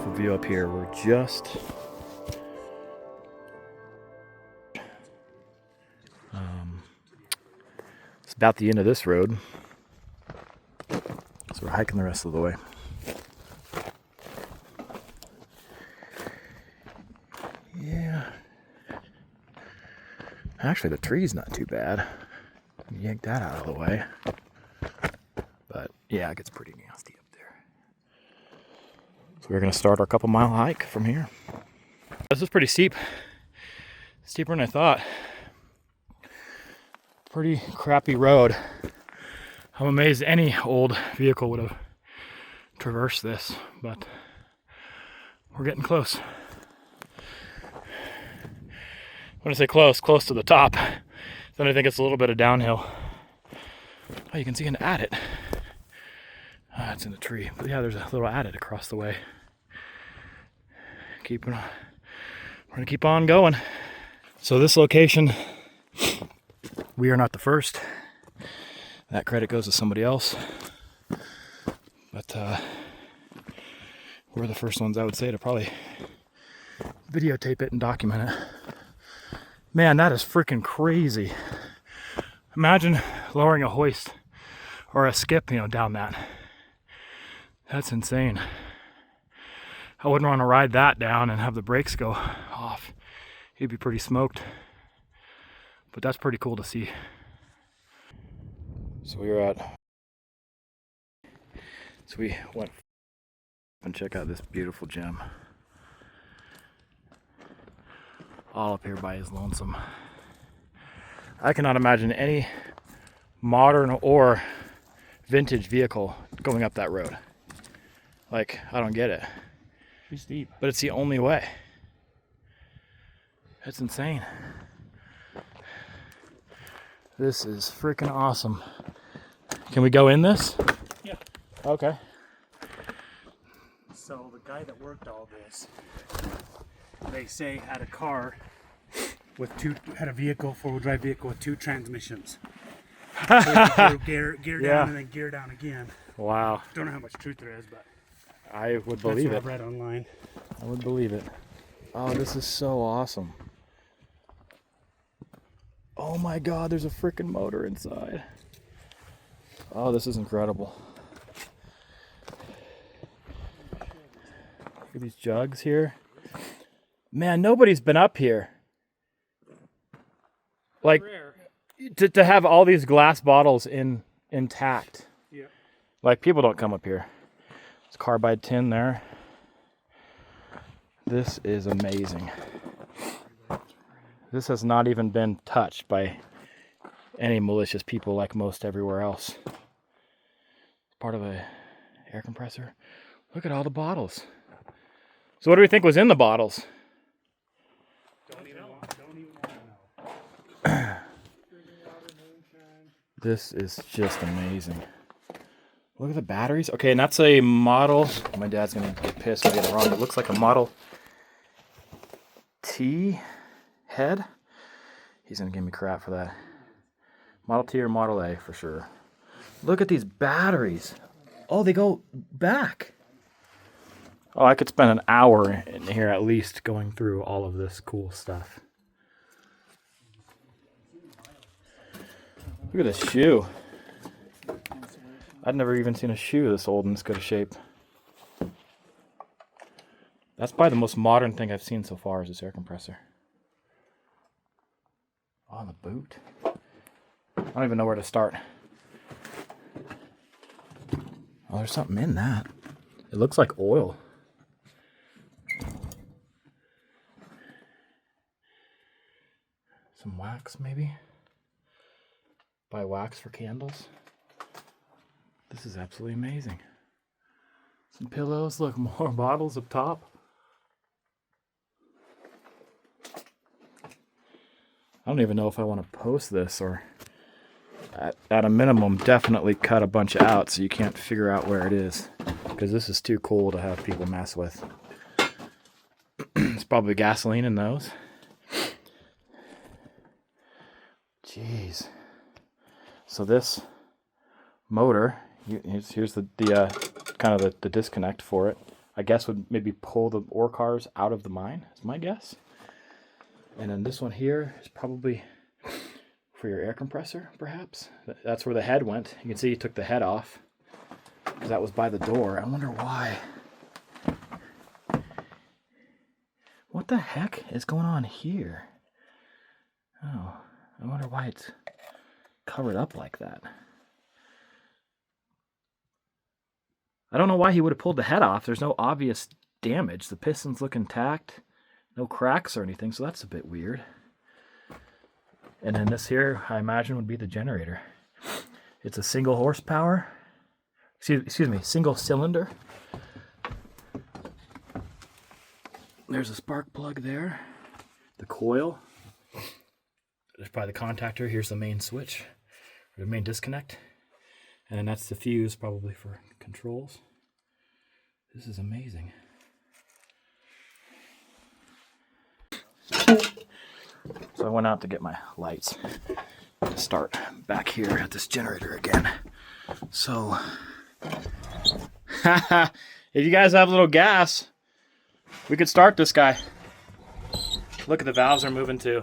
beautiful view up here. We're just it's about the end of this road, so we're hiking the rest of the way. Yeah, actually the tree's not too bad. Yank that out of the way, but yeah, it gets pretty nasty up there. So we're gonna start our couple-mile hike from here. This is pretty steep, steeper than I thought. Pretty crappy road. I'm amazed any old vehicle would have traversed this, but we're getting close. When I say close, close to the top, then I think it's a little bit of downhill. Oh, you can see an adit. It's in the tree, but yeah, there's a little adit across the way. We're gonna keep on going. So this location, we are not the first. That credit goes to somebody else. But we're the first ones, I would say, to probably videotape it and document it. Man, that is freaking crazy. Imagine lowering a hoist or a skip, down that. That's insane. I wouldn't want to ride that down and have the brakes go off. You'd be pretty smoked. But that's pretty cool to see. So we went and check out this beautiful gem. All up here by his lonesome. I cannot imagine any modern or vintage vehicle going up that road. Like, I don't get it. Pretty steep. But it's the only way. That's insane. This is freaking awesome. Can we go in this? Yeah. Okay. So the guy that worked all this, they say had a car with had a vehicle, four-wheel drive vehicle with two transmissions. Gear down and then gear down again. Wow. Don't know how much truth there is, but I would that's believe what it. I've read online. I would believe it. Oh, this is so awesome. Oh my God, there's a freaking motor inside. Oh, this is incredible. Look at these jugs here. Man, nobody's been up here. Like, to have all these glass bottles intact. Yeah. Like, people don't come up here. It's carbide tin there. This is amazing. This has not even been touched by any malicious people like most everywhere else. It's part of a air compressor. Look at all the bottles. So what do we think was in the bottles? Don't even want to know. This is just amazing. Look at the batteries. Okay, and that's a model. My dad's gonna get pissed if I get it wrong. It looks like a Model T head. He's gonna give me crap for that. Model T or Model A for sure. Look at these batteries. Oh, they go back. Oh, I could spend an hour in here at least going through all of this cool stuff. Look at this shoe. I'd never even seen a shoe this old in this good a shape. That's probably the most modern thing I've seen so far is this air compressor. Oh, the boot. I don't even know where to start. Oh, there's something in that. It looks like oil. Some wax, maybe? Buy wax for candles. This is absolutely amazing. Some pillows. Look, more bottles up top. I don't even know if I want to post this or at a minimum definitely cut a bunch out so you can't figure out where it is, because this is too cool to have people mess with. It's probably gasoline in those. Jeez. So this motor, here's the kind of the disconnect for it. I guess would maybe pull the ore cars out of the mine, is my guess. And then this one here is probably for your air compressor, perhaps. That's where the head went. You can see he took the head off because that was by the door. I wonder why. What the heck is going on here? Oh, I wonder why it's covered up like that. I don't know why he would have pulled the head off. There's no obvious damage. The pistons look intact. No cracks or anything, so that's a bit weird. And then this here, I imagine, would be the generator. It's a single horsepower. Excuse me, single cylinder. There's a spark plug there. The coil. There's probably the contactor. Here's the main switch, or the main disconnect. And then that's the fuse, probably for controls. This is amazing. So I went out to get my lights to start back here at this generator again. So, if you guys have a little gas, we could start this guy. Look at the valves are moving too.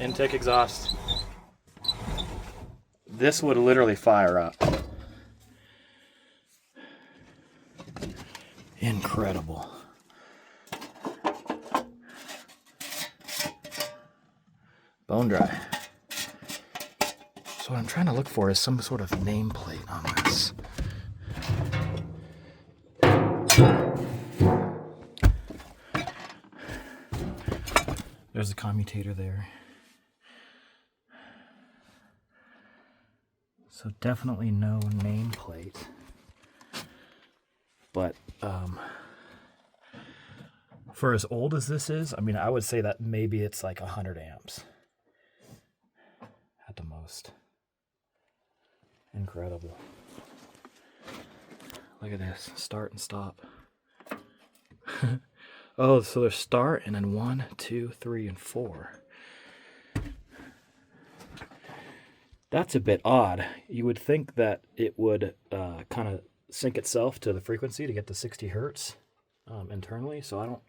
Intake, exhaust. This would literally fire up. Incredible. Bone dry. So what I'm trying to look for is some sort of nameplate on this. There's a commutator there. So definitely no nameplate. But for as old as this is, I mean, I would say that maybe it's like 100 amps at the most. Incredible. Look at this, start and stop. Oh, so there's start and then 1, 2, 3, and 4. That's a bit odd. You would think that it would kind of sync itself to the frequency to get to 60 hertz internally, so I don't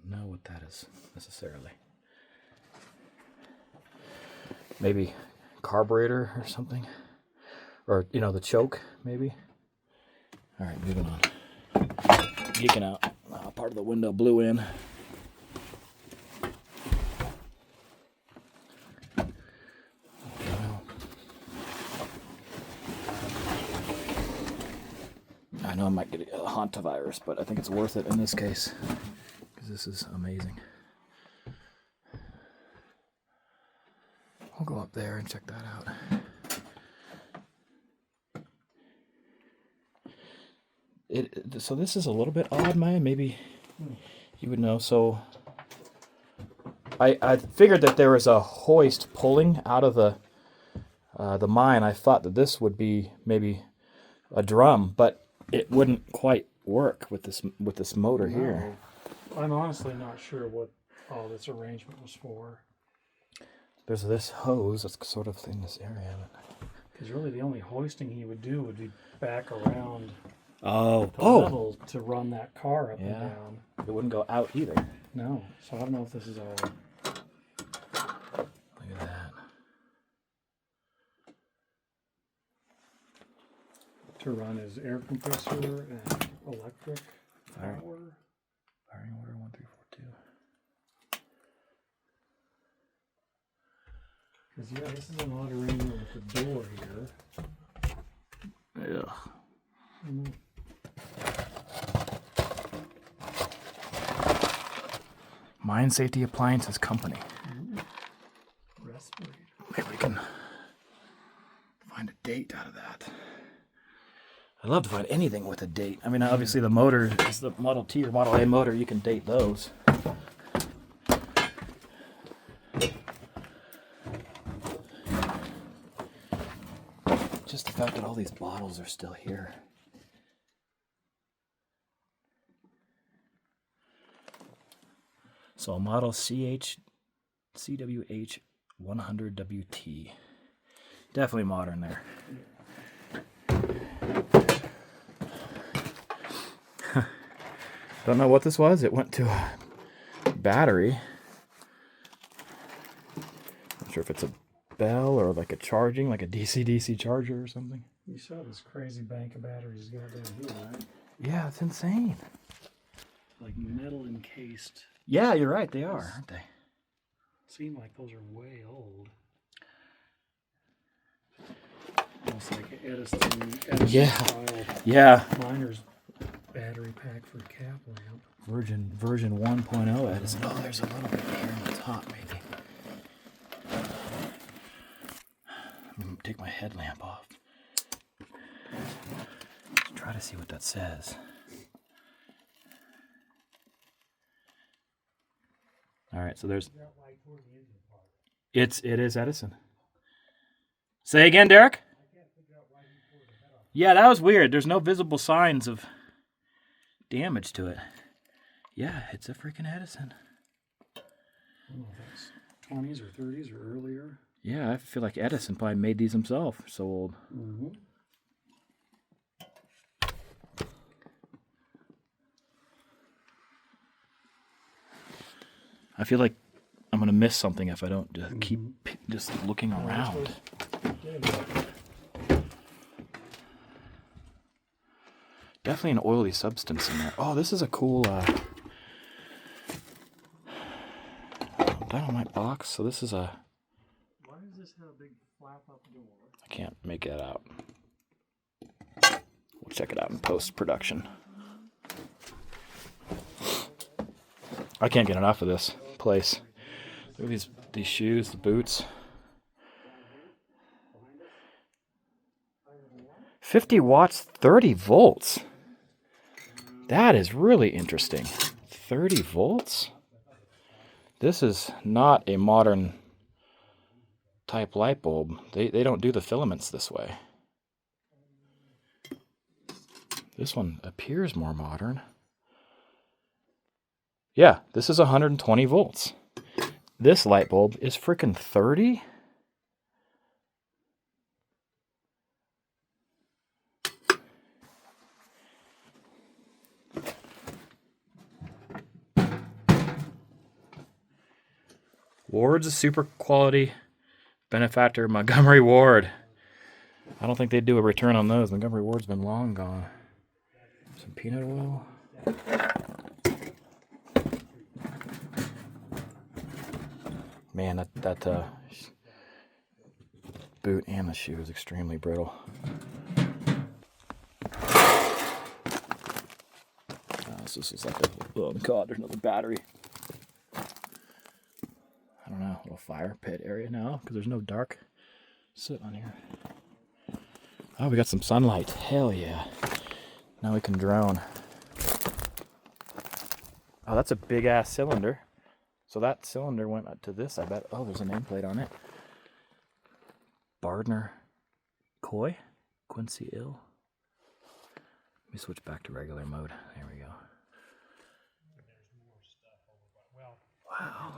know what that is necessarily. Maybe carburetor or something, or you know, the choke maybe. All right, moving on. Geeking out. Part of the window blew in. I know I might get a hantavirus, but I think it's worth it in this case because this is amazing. I'll go up there and check that out. So this is a little bit odd, Maya. Maybe you would know. So I figured that there was a hoist pulling out of the mine. I thought that this would be maybe a drum, but it wouldn't quite work with this motor here. I'm honestly not sure what all this arrangement was for. There's this hose that's sort of in this area. Because really the only hoisting he would do would be back around the level to run that car up and down. It wouldn't go out either. No. So I don't know if this is all... Look at that. To run his air compressor and electric power. Firing order 1342. Because this is an odd arrangement with the door here. Yeah. Mm-hmm. Mine Safety Appliances Company. Respirator. Maybe we can find a date out of that. I'd love to find anything with a date. I mean, obviously the motor is the Model T or Model A motor. You can date those. Just the fact that all these bottles are still here. So a Model CWH 100WT. Definitely modern there. Don't know what this was. It went to a battery. Not sure if it's a bell or like a charging, like a DC-DC charger or something. You saw this crazy bank of batteries got down here, right? Yeah, it's insane. Like metal encased. Yeah, you're right. They are, aren't they? Seem like those are way old. Almost like an Edison Yeah. miner's battery pack for a cap lamp. Version 1.0 Edison. Oh, there's a little bit here on the top, maybe. I'm gonna take my headlamp off. Let's try to see what that says. All right, so there's. It is Edison. Say again, Derek. Yeah, that was weird. There's no visible signs of damage to it. Yeah, it's a freaking Edison. I don't know if that's 20s or 30s or earlier. Yeah, I feel like Edison probably made these himself. So old. Mm-hmm. I feel like I'm gonna miss something if I don't just keep just looking around. Definitely an oily substance in there. Oh, this is a cool dynamite box. So this is a. Why does this have a big flap up door? I can't make it out. We'll check it out in post-production. I can't get enough of this place. Look at these shoes, the boots. 50 watts, 30 volts. That is really interesting. 30 volts? This is not a modern type light bulb. They don't do the filaments this way. This one appears more modern. Yeah, this is 120 volts. This light bulb is freaking 30? Ward's a super quality benefactor, Montgomery Ward. I don't think they'd do a return on those. Montgomery Ward's been long gone. Some peanut oil. Man, that boot and the shoe is extremely brittle. So this is like a, oh god, there's another battery. I don't know, a little fire pit area now, because there's no dark sit on here. Oh, we got some sunlight. Hell yeah. Now we can drone. Oh, that's a big ass cylinder. So that cylinder went to this, I bet. Oh, there's a nameplate on it. Bardner Coy? Quincy Ill? Let me switch back to regular mode. There we go. Wow.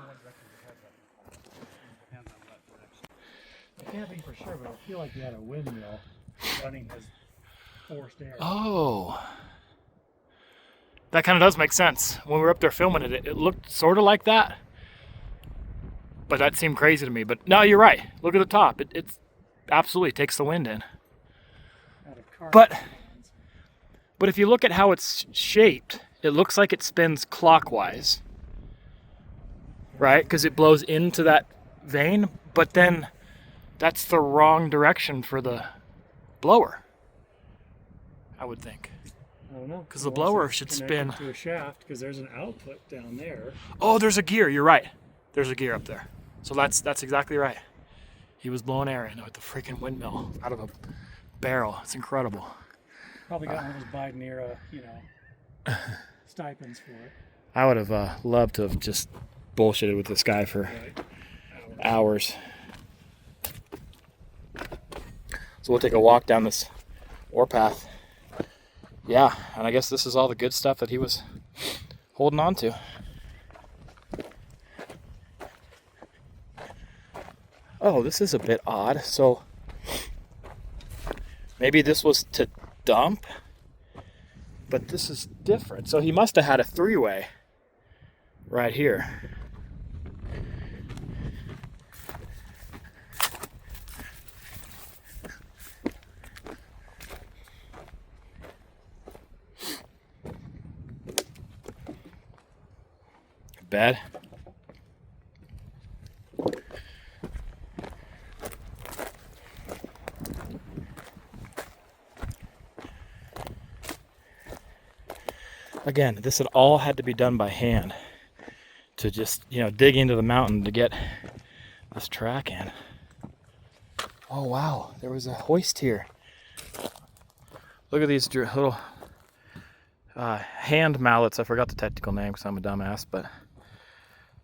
I can't be for sure, but I feel like you had a windmill running his forced air. Oh. That kind of does make sense. When we were up there filming it, it looked sort of like that. But that seemed crazy to me. But no, you're right. Look at the top. It absolutely takes the wind in. But if you look at how it's shaped, it looks like it spins clockwise. Right? Because it blows into that vein. But then that's the wrong direction for the blower, I would think. I don't know. Because the blower should spin to a shaft, because there's an output down there. Oh, there's a gear. You're right. There's a gear up there. So that's exactly right. He was blowing air in with the freaking windmill out of a barrel. It's incredible. Probably got one of those Biden era, stipends for it. I would have loved to have just bullshitted with this guy for hours. So we'll take a walk down this ore path. Yeah, and I guess this is all the good stuff that he was holding on to. Oh, this is a bit odd. So maybe this was to dump But this is different. So he must have had a three-way right here. Bad. Again, this had all had to be done by hand to just, you know, dig into the mountain to get this track in. Oh wow, there was a hoist here. Look at these little hand mallets. I forgot the technical name because I'm a dumbass, but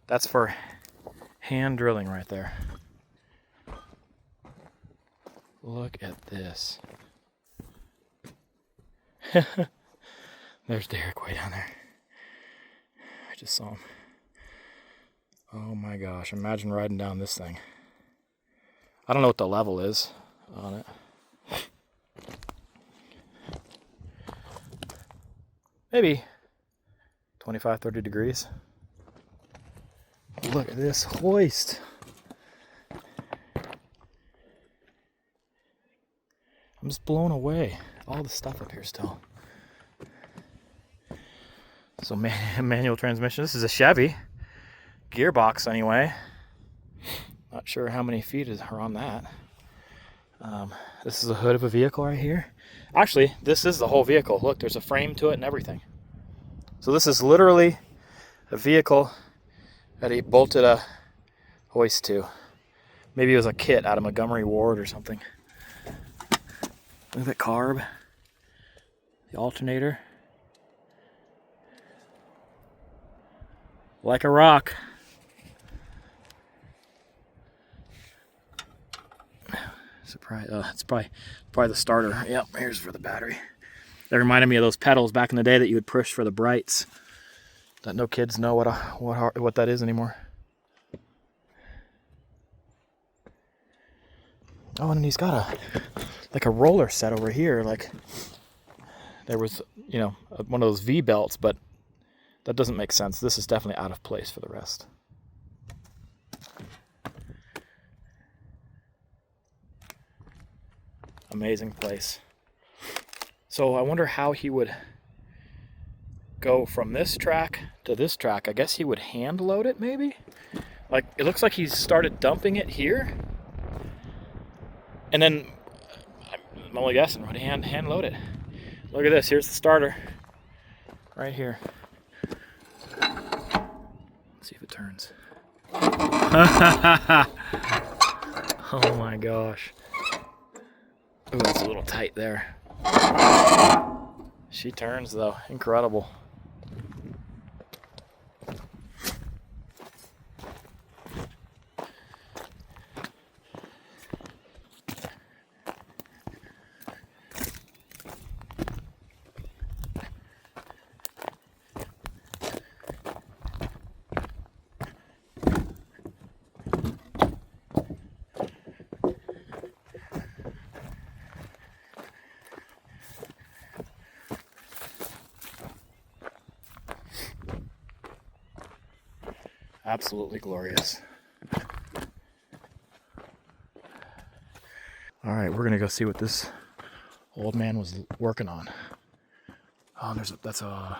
that's for hand drilling right there. Look at this. There's Derek way down there. I just saw him. Oh my gosh, imagine riding down this thing. I don't know what the level is on it. Maybe 25, 30 degrees. Look at this hoist. I'm just blown away. All the stuff up here still. So manual transmission. This is a Chevy gearbox anyway. Not sure how many feet are on that. This is the hood of a vehicle right here. Actually, this is the whole vehicle. Look, there's a frame to it and everything. So this is literally a vehicle that he bolted a hoist to. Maybe it was a kit out of Montgomery Ward or something. Look at that carb. The alternator. Like a rock. Surprise! It's probably the starter. Yep, here's for the battery. That reminded me of those pedals back in the day that you would push for the brights. That no kids know what that is anymore. Oh, and he's got a roller set over here. Like there was, you know, one of those V belts, but that doesn't make sense. This is definitely out of place for the rest. Amazing place. So I wonder how he would go from this track to this track. I guess he would hand load it maybe? Like it looks like he's started dumping it here. And then I'm only guessing, would hand load it. Look at this, here's the starter. Right here. Let's see if it turns. Oh my gosh. Ooh, that's a little tight there. She turns though, incredible. Absolutely glorious. All right, we're gonna go see what this old man was working on. Oh, that's a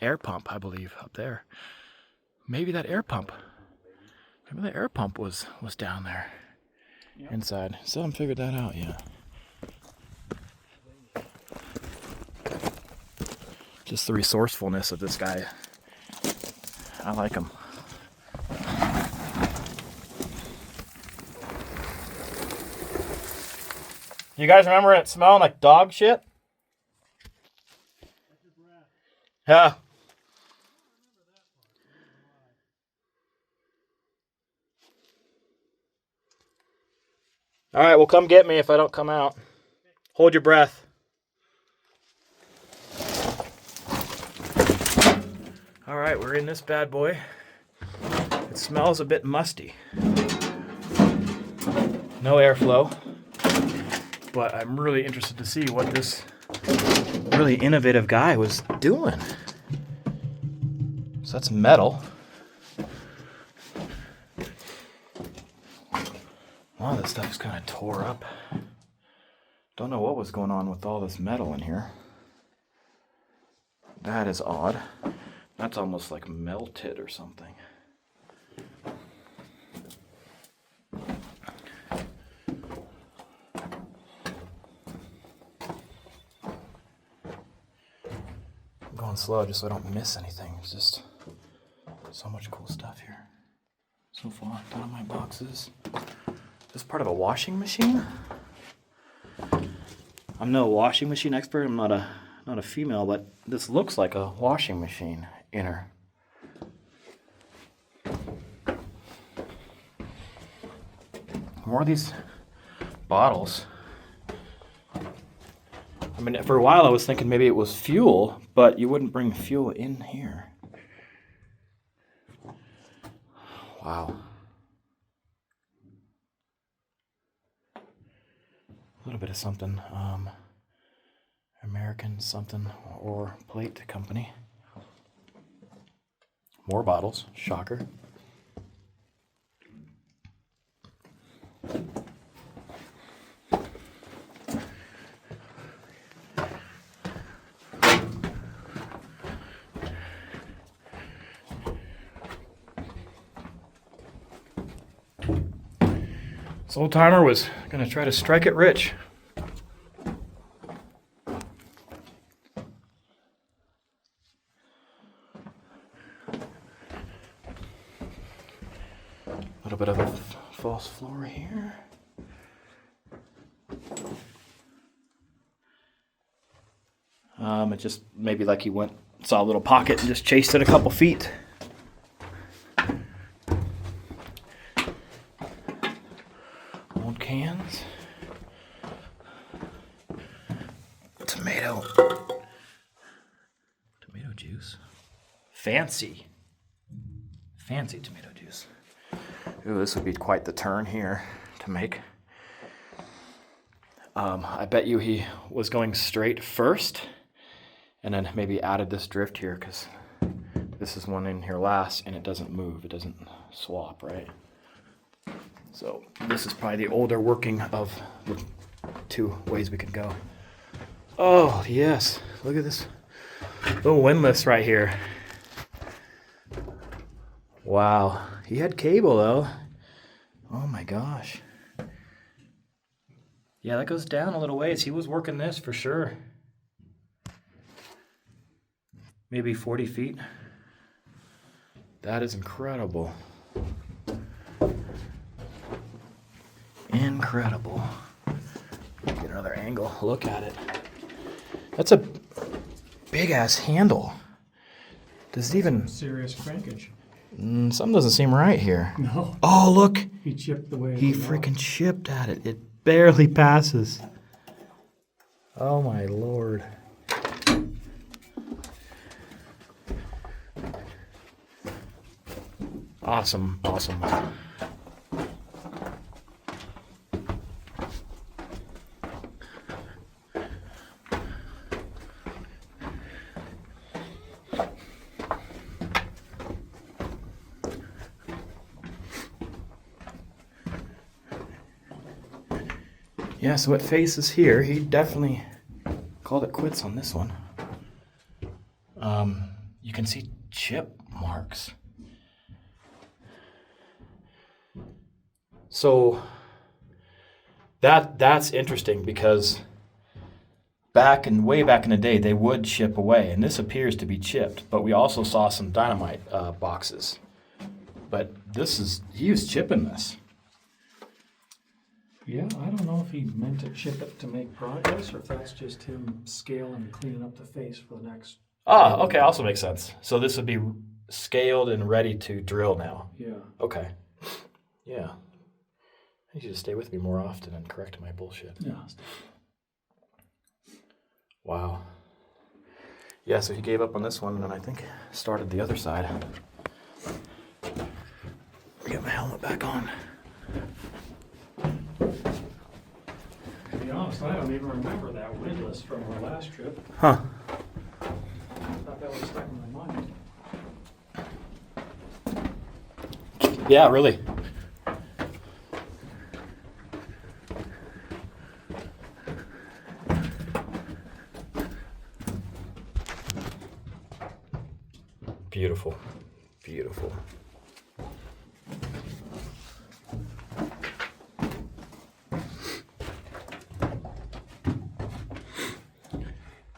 air pump, I believe, up there. Maybe that air pump. Maybe the air pump was down there. Yep. Inside. So I haven't figured that out yet. Just the resourcefulness of this guy. I like him. You guys remember it smelling like dog shit? Yeah. All right, well, come get me if I don't come out. Hold your breath. All right, we're in this bad boy. It smells a bit musty. No airflow. But I'm really interested to see what this really innovative guy was doing. So that's metal. A lot of this stuff is kind of tore up. Don't know what was going on with all this metal in here. That is odd. That's almost like melted or something. I'm going slow just so I don't miss anything. There's just so much cool stuff here. So far, ton of my boxes. Is this part of a washing machine? I'm no washing machine expert. I'm not a female, but this looks like a washing machine inner. More of these bottles. I mean, for a while I was thinking maybe it was fuel, but you wouldn't bring fuel in here. Wow. A little bit of something. American something or plate company. More bottles. Shocker. This old timer was gonna try to strike it rich. A little bit of a false floor here. It just maybe like he saw a little pocket and just chased it a couple feet. Old cans. Tomato juice. Fancy tomato juice. Ooh, this would be quite the turn here to make. I bet you he was going straight first and then maybe added this drift here because this is one in here last and it doesn't move. It doesn't swap, right? So this is probably the older working of the two ways we could go. Oh, yes. Look at this little windlass right here. Wow. He had cable, though. Oh, my gosh. Yeah, that goes down a little ways. He was working this for sure. Maybe 40 feet. That is incredible. Incredible. Get another angle. Look at it. That's a big-ass handle. Does it even... Serious crankage. Something doesn't seem right here. No. Oh, look. He chipped the way. He freaking chipped at it. It barely passes. Oh, my Lord. Awesome. Yeah, so it faces here. He definitely called it quits on this one. You can see chip marks. So that's interesting because way back in the day, they would chip away, and this appears to be chipped. But we also saw some dynamite boxes. But he was chipping this. Yeah, I don't know if he meant to chip it to make progress or if that's just him scaling and cleaning up the face for the next. Ah, okay, also makes sense. So this would be scaled and ready to drill now. Yeah. Okay. Yeah. I need you to stay with me more often and correct my bullshit. Yeah. Wow. Yeah, so he gave up on this one and I think started the other side. Get my helmet back on. To be honest, honest, I don't even remember that windlass from our last trip. Huh. I thought that was stuck in my mind. Yeah, really. Beautiful. Beautiful.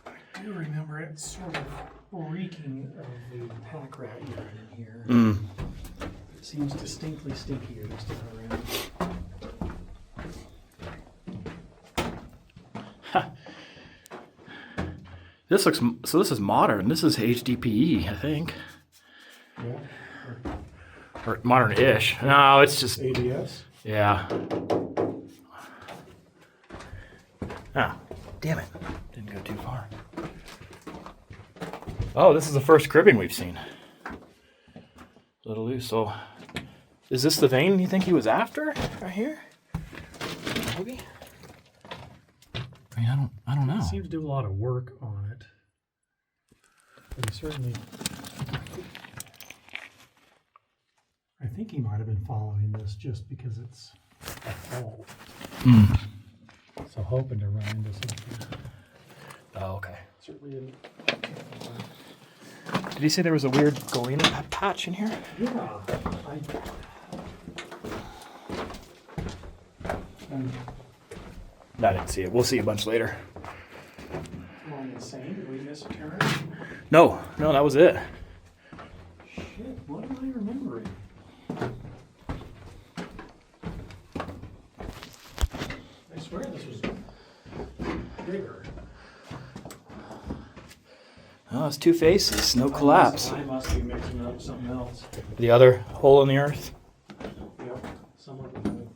I do remember it sort of reeking of the pack rat urine in here. Mm. It seems distinctly stinkier this time around. This looks, so this is modern. This is HDPE, I think. Yeah. Or modern-ish. No, it's just, ABS? yeah. Ah, damn it. Didn't go too far. Oh, this is the first cribbing we've seen. A little loose. So, is this the vein you think he was after right here? Maybe. I mean, I don't know. He seems to do a lot of work on it. But he certainly. I think he might have been following this just because it's a fault. Mm. So hoping to run into something. Oh, okay. Certainly didn't. Did he say there was a weird galena patch in here? Yeah. I didn't see it. We'll see a bunch later. Am I insane? Did we miss a turn? No, that was it. Shit, what am I remembering? I swear this was bigger. Oh, it's two faces, no collapse. I must be mixing up something else. The other hole in the earth? Yep, some of them.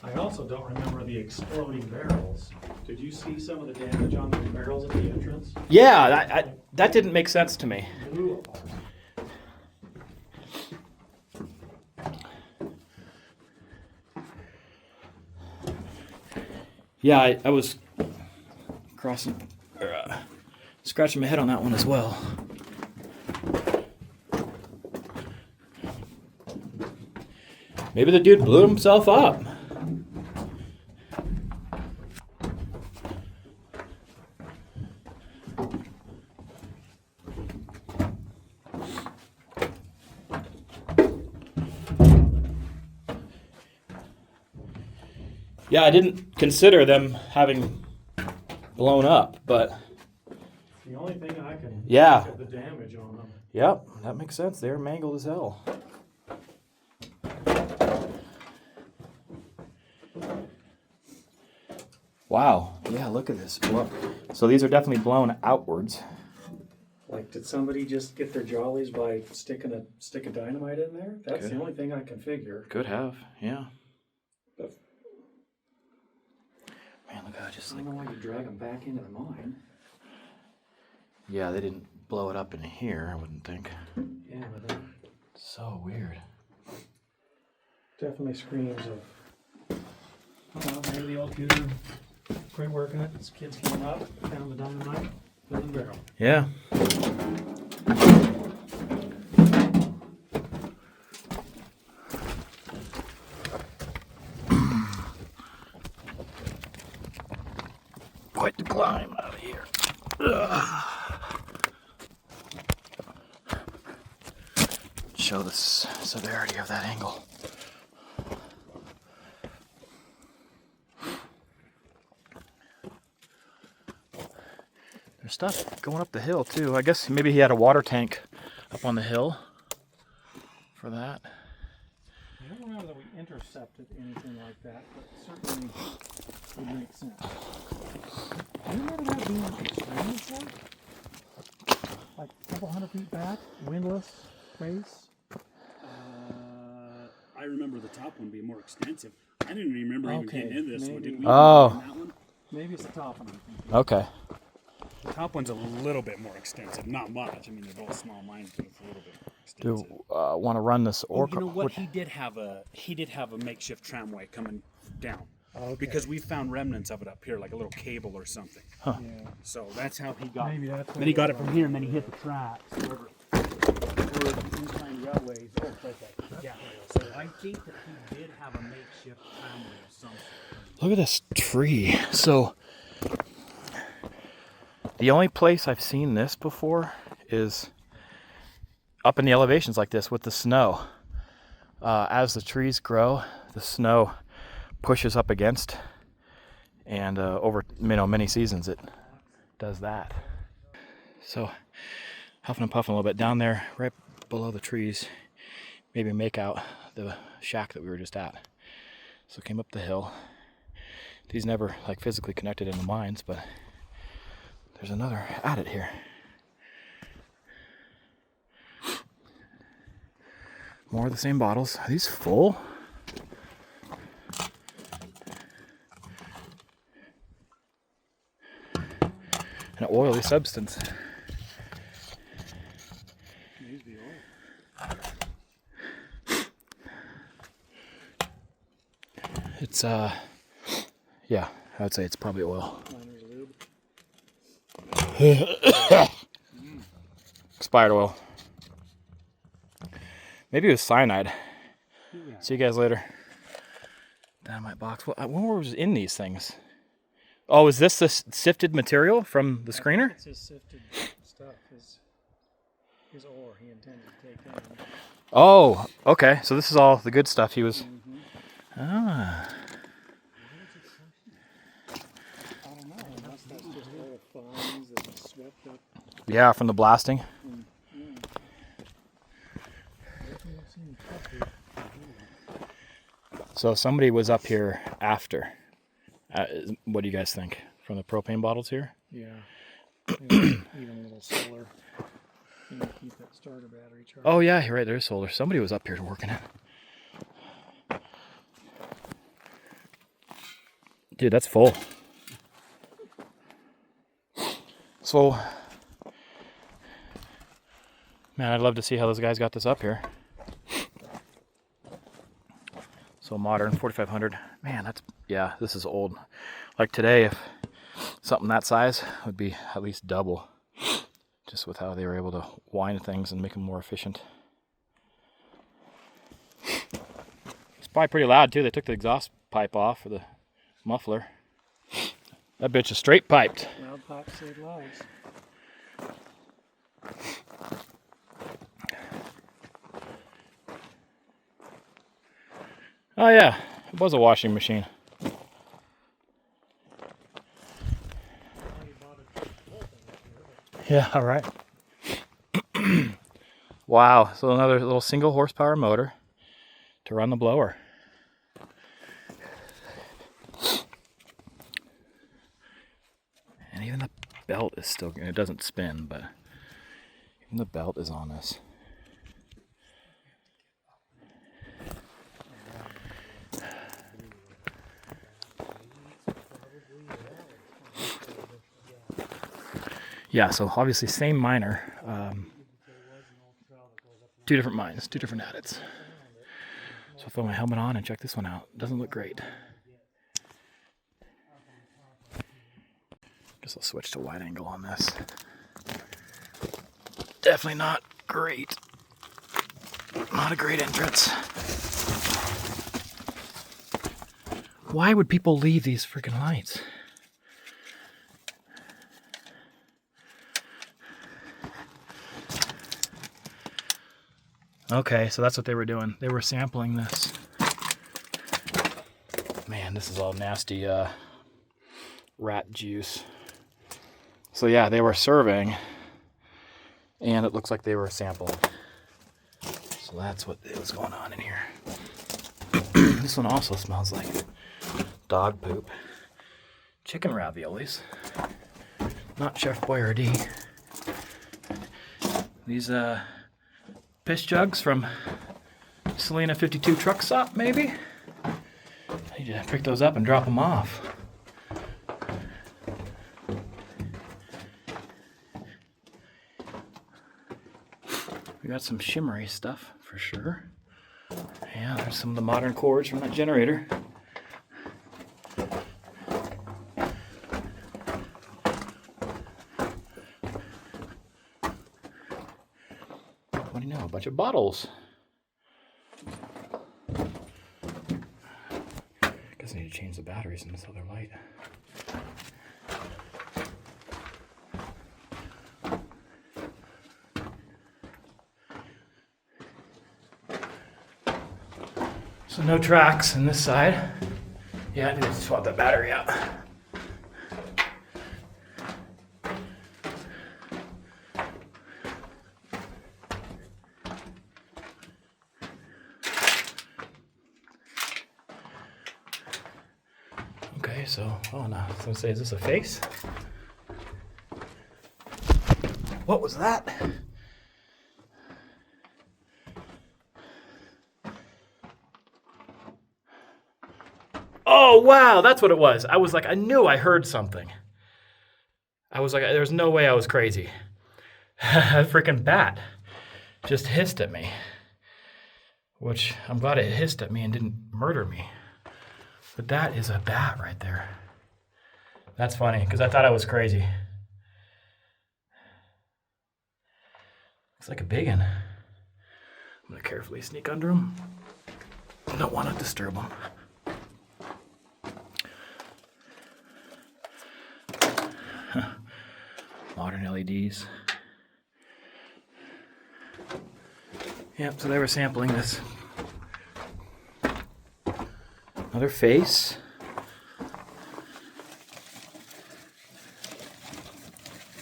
I also don't remember the exploding barrels. Did you see some of the damage on the barrels at the entrance? Yeah, that didn't make sense to me. Blew apart. Yeah, I was scratching my head on that one as well. Maybe the dude blew himself up. Yeah, I didn't consider them having blown up, but The only thing I can yeah. look at the damage on them. Yep, that makes sense. They're mangled as hell. Wow. Yeah, look at this. So these are definitely blown outwards. Like, did somebody just get their jollies by sticking a stick of dynamite in there? That's Good. the only thing I can figure. Could have, yeah. But Man, look how just I like... don't know why you drag them back into the mine. Yeah, they didn't blow it up in here, I wouldn't think. Yeah, but that So weird. definitely screams of, oh, well, maybe the old computer quit working it. His kids came up, found the dynamite, put it in the barrel. Yeah. Quite the climb out of here. Ugh. Show the severity of that angle. There's stuff going up the hill too. I guess maybe he had a water tank up on the hill for that. I don't remember that we intercepted anything like that, but certainly would make sense. Do you remember that being extremely before? Like a couple 100 feet back, windlass race? I remember the top one being more extensive. I didn't remember even Okay, getting in this one. maybe. Did we? Oh. In that one? Maybe it's the top one, I think. Okay. The top one's a little bit more extensive. Not much. I mean, they're both small mines, but it's a little bit more Do extensive. want to run this Oh, orca? you know what? He did have a makeshift tramway coming down. Okay. Because we found remnants of it up here, like a little cable or something. Huh. Yeah. So that's how he got. Maybe that's. Then he got it from here, and then he hit the tracks. Wherever the incline railways. Oh, it's right there. Yeah. So I think that he did have a makeshift tramway of some sort. Look at this tree. So the only place I've seen this before is up in the elevations like this with the snow. As the trees grow, the snow pushes up against, and over many seasons it does that. So huffing and puffing a little bit down there, right below the trees, maybe make out the shack that we were just at. So came up the hill. These never like physically connected in the mines, but there's another at it here. More of the same bottles. Are these full? An oily substance. Use the oil. It's yeah, I would say it's probably oil. Miner's lube. Expired oil. Maybe it was cyanide. Yeah. See you guys later. Dynamite box. What was in these things? Oh, is this the sifted material from the screener? It's his sifted stuff. His ore he intended to take in. Oh, okay. So this is all the good stuff he was. Ah. I don't know. Unless that's just oil fines that swept up. Yeah, from the blasting. So somebody was up here after. What do you guys think? From the propane bottles here? Yeah. Even a little solar. You know, keep that starter battery charged. Oh yeah, you're right. There's solar. Somebody was up here working it. Dude, that's full. So, man, I'd love to see how those guys got this up here. So modern, 4500. Man, that's, yeah, this is old. Like today, if something that size would be at least double, just with how they were able to wind things and make them more efficient. It's probably pretty loud too. They took the exhaust pipe off for the muffler. That bitch is straight piped. Loud pipes save lives. Oh yeah, it was a washing machine. Yeah, all right. Wow, so another little single horsepower motor to run the blower. And even the belt is still, it doesn't spin, but even the belt is on this. Yeah, so obviously same miner, two different mines, two different adits. So I'll throw my helmet on and check this one out. Doesn't look great. Guess I'll switch to wide angle on this. Definitely not great. Not a great entrance. Why would people leave these freaking lights? Okay, so that's what they were doing. They were sampling this. Man, this is all nasty rat juice. So yeah, they were serving, and it looks like they were sampling. So that's what was going on in here. This one also smells like dog poop. Chicken raviolis. Not Chef Boyardee. These piss jugs from Selena 52 truck stop, maybe? I need to pick those up and drop them off. We got some shimmery stuff for sure. Yeah, there's some of the modern cords from that generator. know, a bunch of bottles. Guess I need to change the batteries in this other light. So no tracks on this side. Yeah, I need to swap that battery out. Okay, so, oh no, I was gonna say, is this a face? What was that? Oh, wow, that's what it was. I was like, I knew I heard something. I was like, there's no way I was crazy. A freaking bat just hissed at me. Which, I'm glad it hissed at me and didn't murder me. But that is a bat right there. That's funny, because I thought I was crazy. Looks like a big one. I'm going to carefully sneak under him. I don't want to disturb him. Modern LEDs. Yep, so they were sampling this. Another face.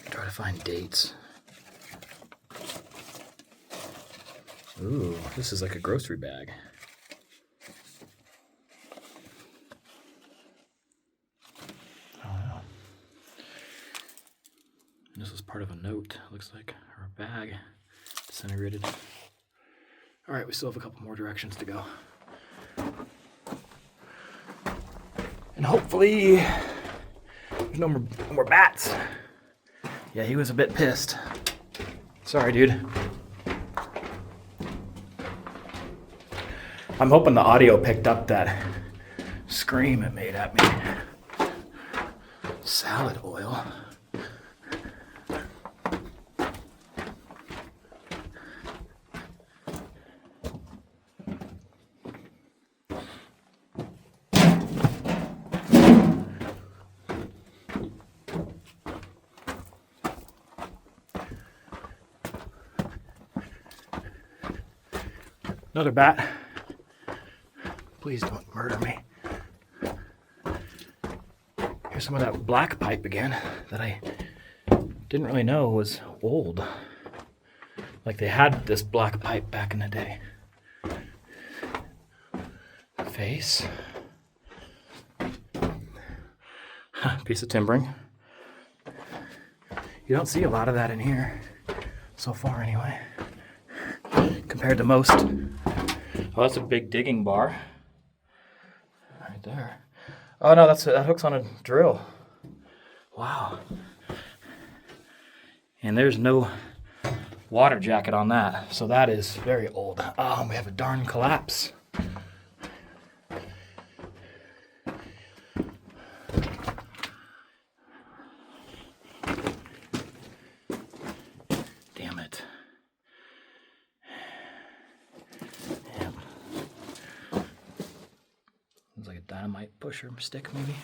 Try to find dates. Ooh, this is like a grocery bag. This was part of a note, looks like, or a bag, disintegrated. All right, we still have a couple more directions to go. And hopefully, there's no more bats. Yeah, he was a bit pissed. Sorry, dude. I'm hoping the audio picked up that scream it made at me. Salad oil. Another bat. Please don't murder me. Here's some of that black pipe again that I didn't really know was old. Like they had this black pipe back in the day. Face. Piece of timbering. You don't see a lot of that in here. So far anyway. Compared to most. Oh, that's a big digging bar. Right there. Oh no, that hook's on a drill. Wow. And there's no water jacket on that, so that is very old. Oh, we have a darn collapse. Damn it. Damn. Looks like a dynamite pusher stick, maybe.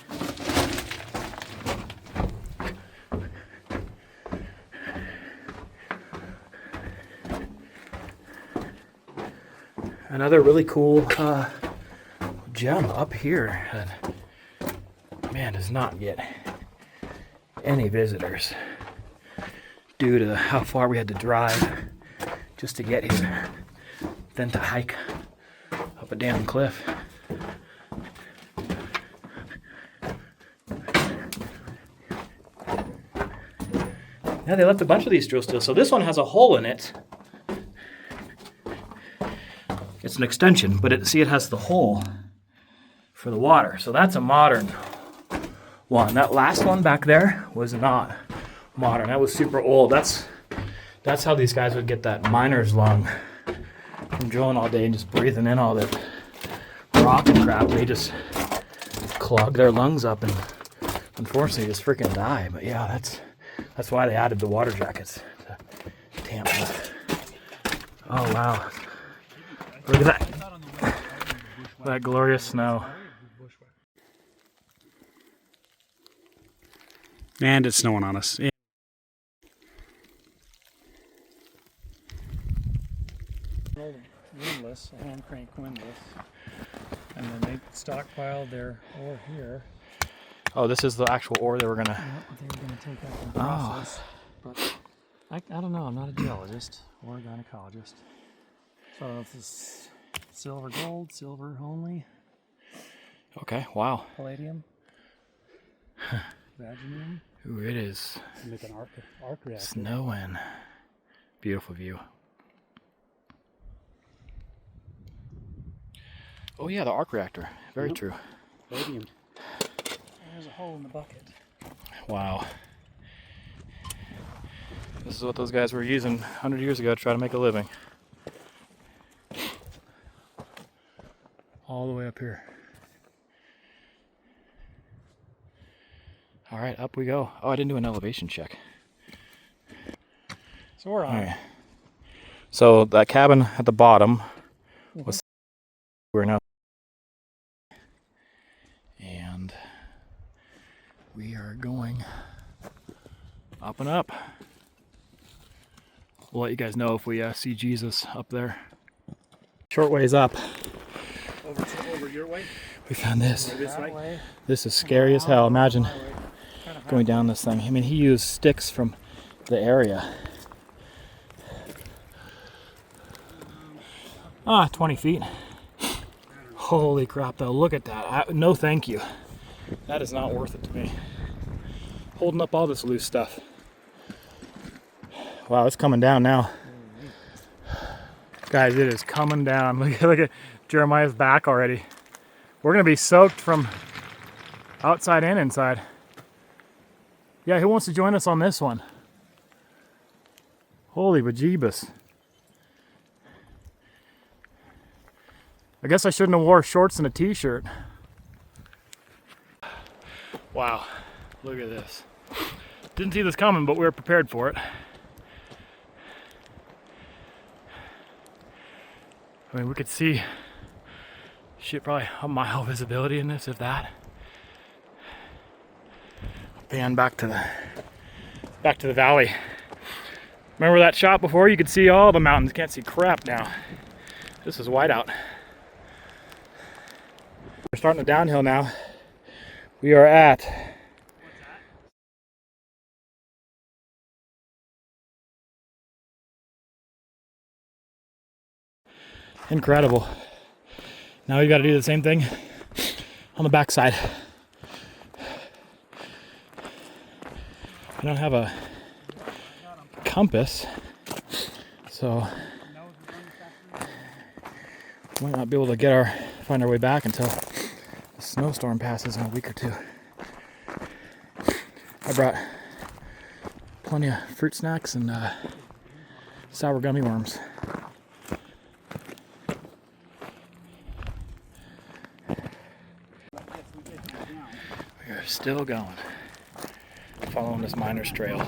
Another really cool gem up here that, man, does not get any visitors due to how far we had to drive just to get here, then to hike up a damn cliff. Yeah, they left a bunch of these drill stills. So this one has a hole in it. It's an extension, but it has the hole for the water. So that's a modern one. That last one back there was not modern. That was super old. That's how these guys would get that miner's lung from drilling all day and just breathing in all that rock and crap. They just clog their lungs up and unfortunately just freaking die. But yeah, that's why they added the water jackets to tamp it. Oh wow. Look at that. That glorious snow. And it's snowing on us. Windlass, a hand crank windlass. And then they stockpiled their ore here. Oh, this is the actual ore they were gonna. Yep, they were going to take out and process. But I don't know, I'm not a geologist or a gynecologist. So I don't know if this is silver, gold, silver only, Okay, wow. palladium, vaginum. Ooh, it is Make an arc reactor. snowing. Beautiful view. Oh yeah, the arc reactor. Very Yep. true. Palladium. There's a hole in the bucket. Wow. This is what those guys were using 100 years ago to try to make a living. All the way up here. All right, up we go. Oh, I didn't do an elevation check. So we're on. All right. So that cabin at the bottom was we're now, and we are going up and up. We'll let you guys know if we see Jesus up there. Short ways up. Over your way? We found this. This way? way. This is scary as hell. Imagine going down this thing. I mean, he used sticks from the area. 20 feet. Holy crap, though. Look at that. No, thank you. That is not worth it to me. Holding up all this loose stuff. Wow, it's coming down now. Guys, it is coming down. Look at Jeremiah's back already. We're going to be soaked from outside and inside. Yeah, who wants to join us on this one? Holy bejeebus. I guess I shouldn't have wore shorts and a t-shirt. Wow, look at this. Didn't see this coming, but we were prepared for it. I mean, we could see shit, probably a mile visibility in this, if that. Pan back to the valley. Remember that shot before? You could see all the mountains. Can't see crap now. This is whiteout. We're starting the downhill now. We are at incredible. Now we got to do the same thing on the backside. I don't have a compass, so we might not be able to find our way back until the snowstorm passes in a week or two. I brought plenty of fruit snacks and sour gummy worms. We are still going, following this miner's trail.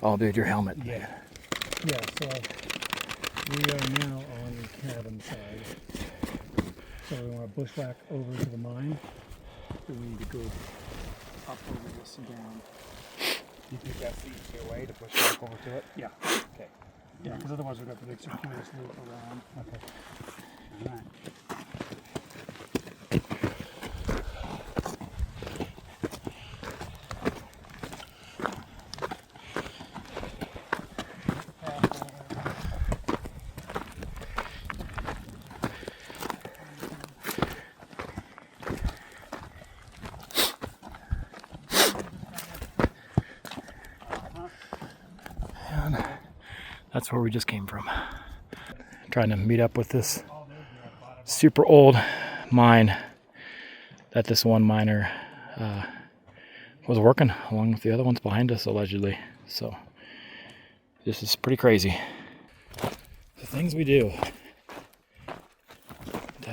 Oh, dude, your helmet. Yeah. Yeah, so we are now on the cabin side. So we want to bushwhack over to the mine. So we need to go up over this and down. You think that's the easier way to push back over to it? Yeah. Okay. Yeah, because otherwise we've got the big circuitous loop around. Okay. All right. And that's where we just came from. Trying to meet up with this super old mine that this one miner was working along with the other ones behind us, allegedly. So this is pretty crazy. The things we do.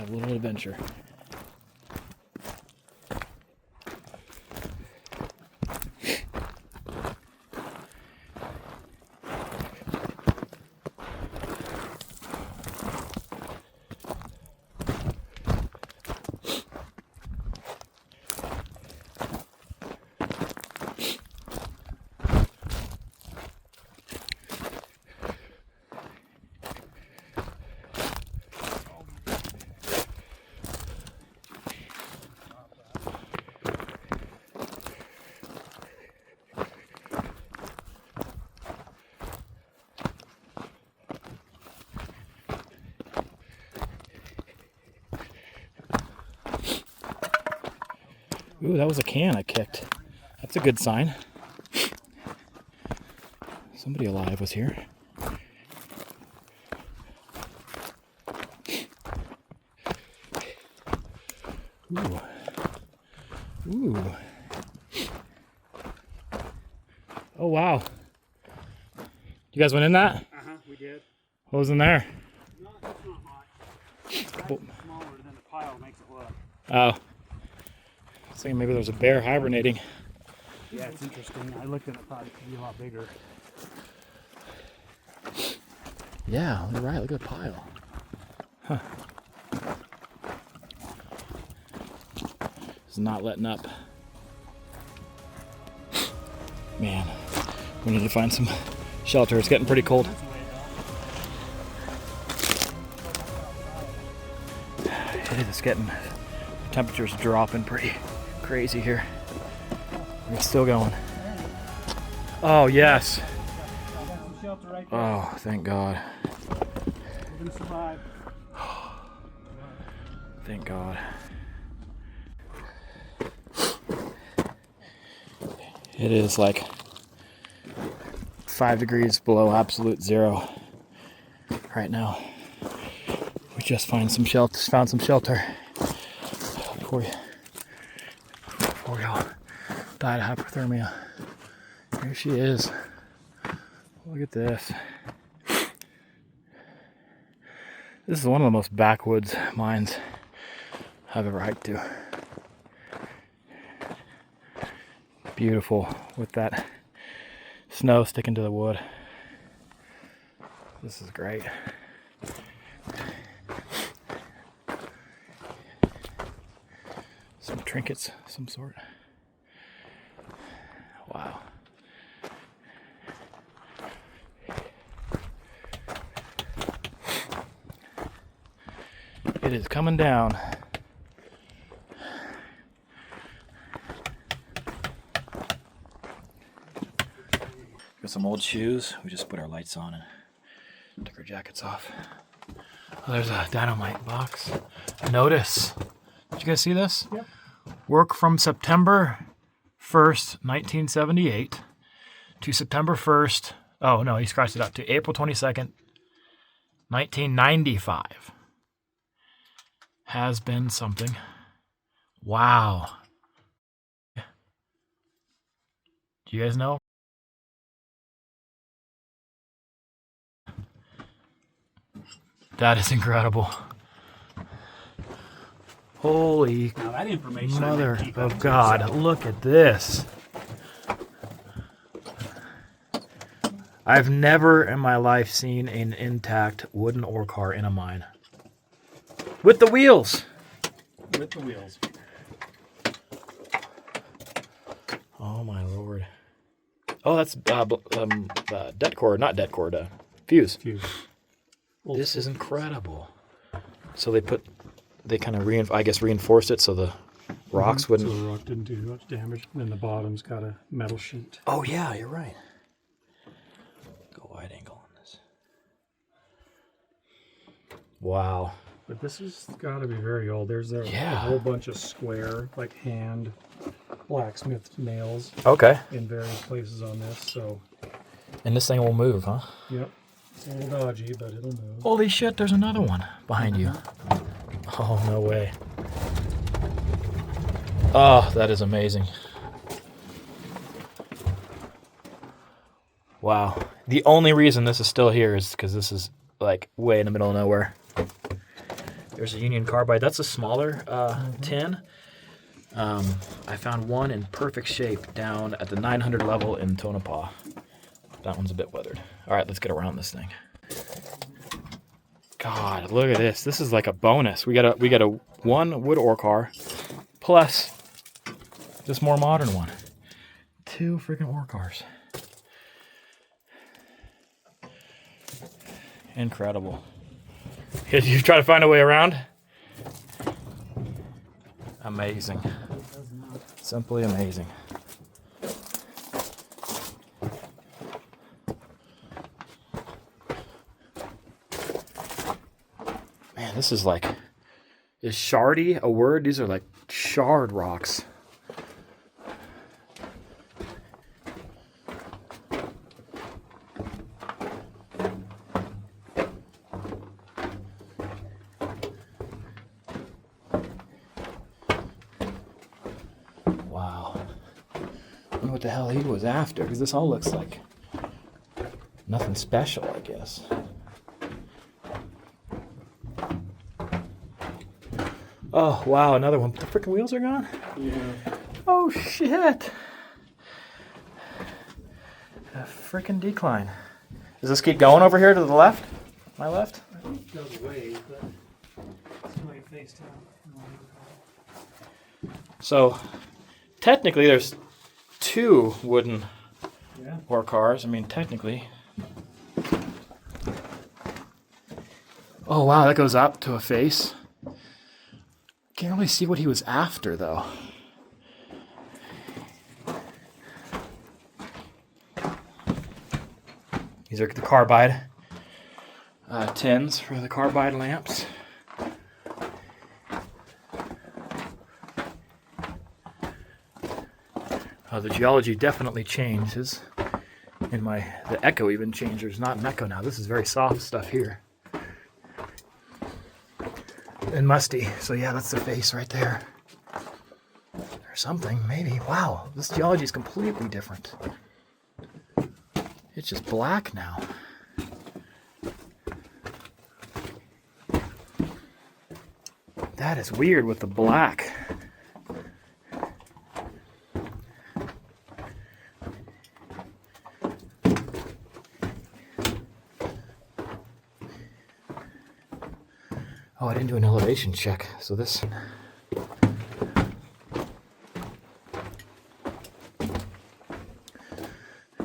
have a little adventure. Ooh, that was a can I kicked. That's a good sign. Somebody alive was here. Ooh. Ooh. Oh, wow. You guys went in that? Uh-huh, we did. What was in there? No, that's not much. It's smaller than the pile makes it look. Oh. I was thinking maybe there was a bear hibernating. Yeah, it's interesting. I looked at it, thought it could be a lot bigger. Yeah, you're right. Look at the pile. Huh. It's not letting up. Man, we need to find some shelter. It's getting pretty cold. It is getting, temperatures dropping pretty crazy here. It's still going. Oh, yes. I got some shelter right there. Oh, thank God. We're gonna survive. Thank God. It is like 5 degrees below absolute zero right now. We just found some shelter before we all died of hypothermia. Here she is. Look at this. This is one of the most backwoods mines I've ever hiked to. Beautiful with that snow sticking to the wood. This is great. Some trinkets of some sort. Wow. It is coming down. Got some old shoes. We just put our lights on and took our jackets off. Oh, there's a dynamite box. Notice. Did you guys see this? Yep. Work from September 1st, 1978 to September 1st. Oh, no, he scratched it up to April 22nd, 1995. Has been something. Wow. Do you guys know? That is incredible. Holy Now that information I mother didn't keep of up to, God, so- look at this. I've never in my life seen an intact wooden ore car in a mine. With the wheels. With the wheels. Oh my Lord. Oh, that's det cord, not det cord, fuse. This is incredible. So they kind of reinforced it so the rocks wouldn't. So the rock didn't do much damage. And then the bottom's got a metal sheet. Oh yeah, you're right. Go wide angle on this. Wow. But this has got to be very old. There's a Yeah. whole bunch of square, like hand blacksmith nails Okay. in various places on this. So, And this thing will move, huh? yep. It's a little dodgy, but it'll move. Holy shit, there's another one behind you. Oh, no way. Oh, that is amazing. Wow. The only reason this is still here is because this is like way in the middle of nowhere. There's a Union Carbide. That's a smaller tin. I found one in perfect shape down at the 900 level in Tonopah. That one's a bit weathered. All right, let's get around this thing. God, look at this. This is like a bonus. We got a one wood ore car plus this more modern one. 2 freaking ore cars. Incredible. You try to find a way around? Amazing. Simply amazing. Man, this is like, is shardy a word? These are like shard rocks. Wow. I wonder what the hell he was after, because this all looks like nothing special, I guess. Oh, wow, another one. But the freaking wheels are gone? Yeah. Oh, shit. A freaking decline. Does this keep going over here to the left? My left? I think it goes away, but it's going face down. So, technically, there's 2 wooden Yeah. ore cars. I mean, technically. Oh, wow, that goes up to a face. Can't really see what he was after, though. These are the carbide tins for the carbide lamps. The geology definitely changes. And the echo even changes. There's not an echo now. This is very soft stuff here. And musty. So yeah, that's the face right there. Or something, maybe. Wow, this geology is completely different. It's just black now. That is weird with the black. Oh, I didn't do an elevation check, so this...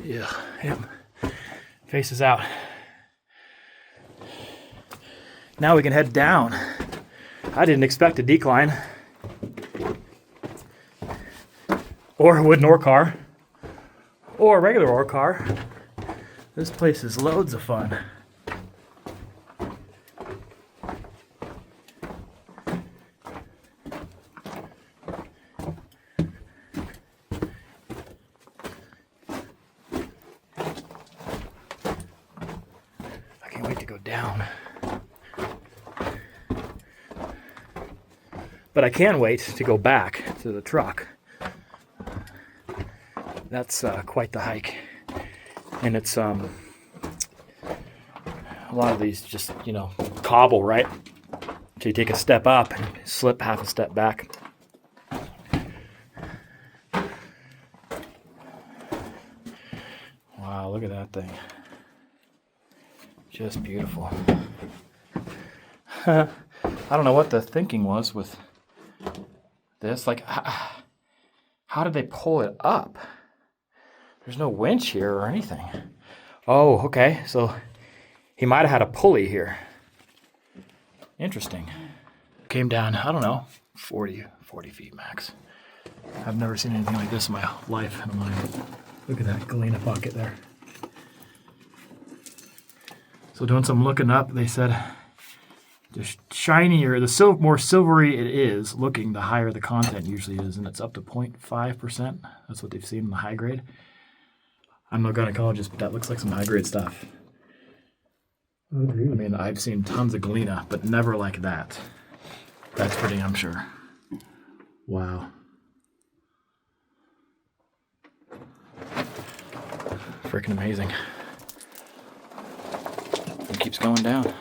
Yeah, yep. Faces out. Now we can head down. I didn't expect a decline. Or a wooden ore car. Or a regular ore car. This place is loads of fun. Down. But I can wait to go back to the truck. That's quite the hike. And it's a lot of these just, cobble, right? So you take a step up and slip half a step back. Wow, look at that thing. Just beautiful. I don't know what the thinking was with this. Like, how did they pull it up? There's no winch here or anything. Oh, okay. So he might have had a pulley here. Interesting. Came down, I don't know, 40 feet max. I've never seen anything like this in my life. Look at that galena bucket there. So doing some looking up, they said the shinier, the more silvery it is looking, the higher the content usually is, and it's up to 0.5%. That's what they've seen in the high grade. I'm no gynecologist, but that looks like some high grade stuff. I mean, I've seen tons of galena, but never like that. That's pretty, I'm sure. Wow. Freaking amazing. It keeps going down.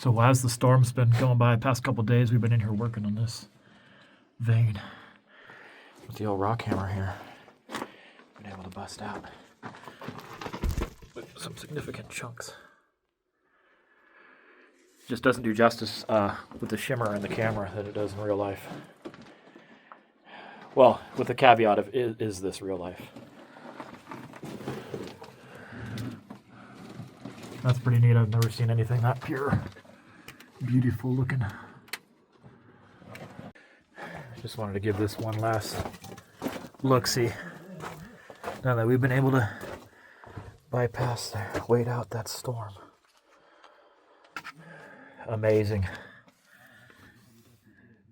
So as the storm's been going by the past couple of days, we've been in here working on this vein with the old rock hammer here. Been able to bust out some significant chunks. Just doesn't do justice with the shimmer in the camera that it does in real life. Well, with the caveat of is this real life? That's pretty neat. I've never seen anything that pure, beautiful looking. Just wanted to give this one last look-see. Now that we've been able to bypass there, wait out that storm. Amazing.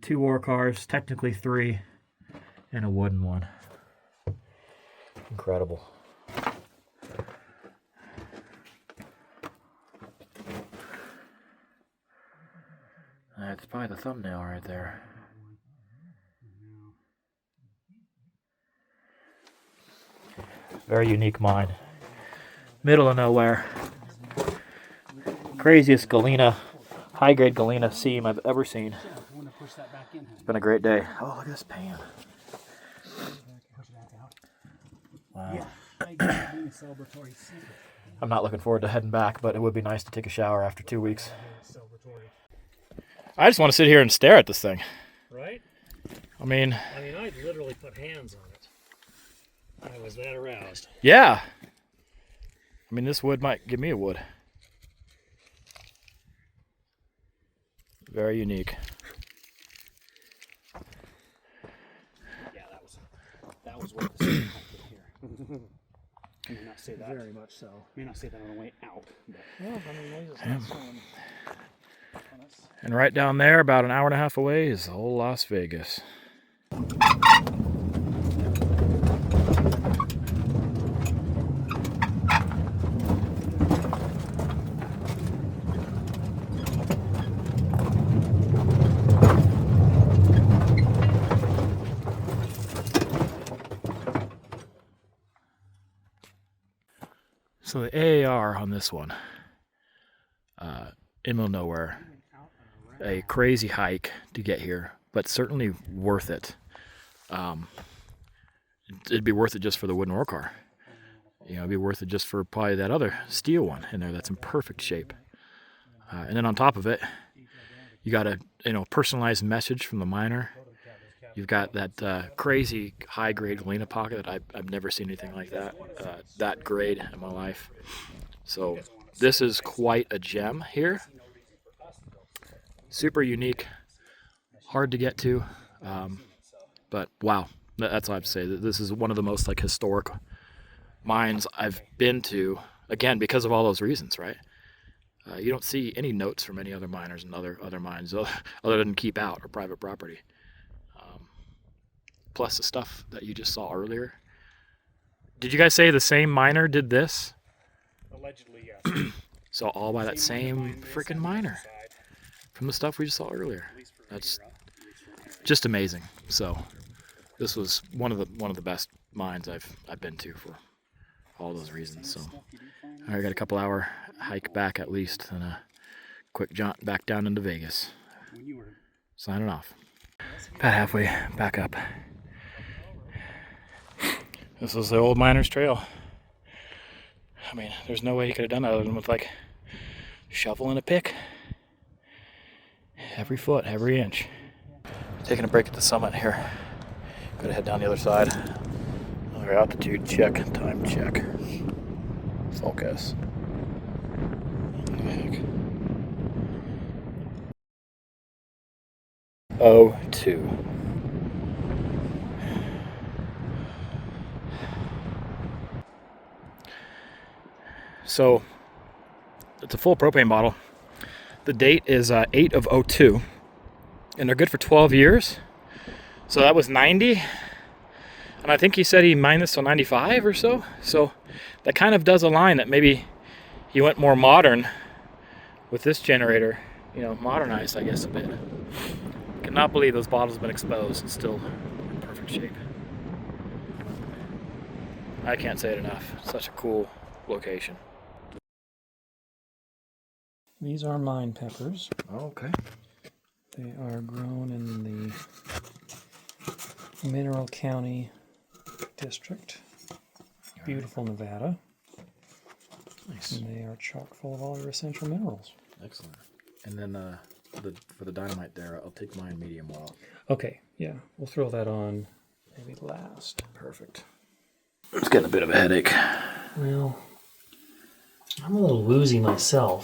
2 ore cars, technically 3, and a wooden one. Incredible. That's probably the thumbnail right there. Very unique mine. Middle of nowhere. Craziest galena, high-grade galena seam I've ever seen. It's been a great day. Oh, look at this pan. Wow. I'm not looking forward to heading back, but it would be nice to take a shower after 2 weeks. I just want to sit here and stare at this thing. Right? I mean, I literally put hands on it. I was that aroused. Yeah. I mean, this wood might give me a wood. Very unique. Yeah, that was worth the here. I may not say that. Very much so. May not say that on the way out. But. Well, it's not And right down there, about an hour and a half away, is old Las Vegas. So the AAR on this one, in the middle of nowhere, a crazy hike to get here, but certainly worth it. It'd be worth it just for the wooden ore car. You know, it'd be worth it just for probably that other steel one in there that's in perfect shape. And then on top of it, you got a personalized message from the miner. You've got that crazy high-grade galena pocket that I've never seen anything like that grade in my life. So this is quite a gem here. Super unique, hard to get to, but wow, that's all I have to say. This is one of the most historic mines I've been to. Again, because of all those reasons, right? You don't see any notes from any other miners and other mines other than keep out or private property. Plus the stuff that you just saw earlier. Did you guys say the same miner did this? Allegedly, yes. So all by that same freaking miner from the stuff we just saw earlier. That's just amazing. So this was one of the best mines I've been to for all those reasons. So I got a couple hour hike back at least, and a quick jaunt back down into Vegas. Signing off. About halfway back up. This was the old miner's trail. I mean, there's no way you could have done that other than with shovel and a pick. Every foot, every inch. Taking a break at the summit here. Gotta head down the other side. Another altitude check, time check. Focus. What the heck? 02. So it's a full propane bottle. The date is 8 of 02, and they're good for 12 years. So that was 90, and I think he said he mined this till 95 or so. So that kind of does align that maybe he went more modern with this generator, modernized, I guess, a bit. Cannot believe those bottles have been exposed. It's still in perfect shape. I can't say it enough. Such a cool location. These are mine peppers. Oh, okay. They are grown in the Mineral County District. Beautiful Nevada. Nice. And they are chock full of all your essential minerals. Excellent. And then for the dynamite there, I'll take mine medium well. Okay, yeah. We'll throw that on maybe last. Perfect. It's getting a bit of a headache. Well, I'm a little woozy myself.